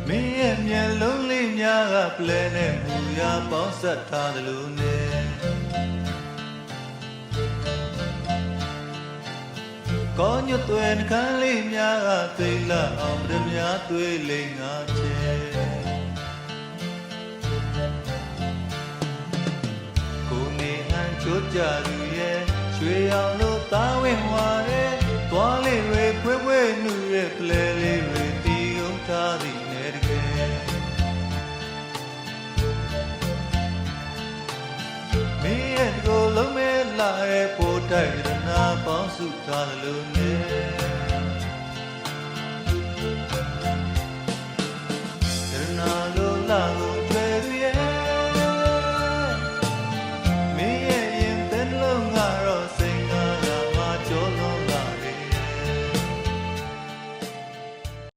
မင်းရဲ့မျက်လုံးလေးများကပလဲနဲ့မူရပေါင်းဆက်ထားသလိုနဲ့ကောညွတ်သွဲနှခမ်းလေးများကသိလာအောင်ဗဒများသွေးလိမ်ငါချဲကိုနေဟန်ချိုးကြသူရဲ့ရွှေအောင်လို့သားဝင်ဝါတဲ့သွားလေးတွေဖွေးဖွေးနှူရဲ့ပလဲလေးတွေတီးုံထားသည်နဲ့တကယ်မင်းရဲ့ကိုလုံးမဲလာရဲ့ပို့တိုက်ရနာပေါင်းစုထားသလိုနဲ့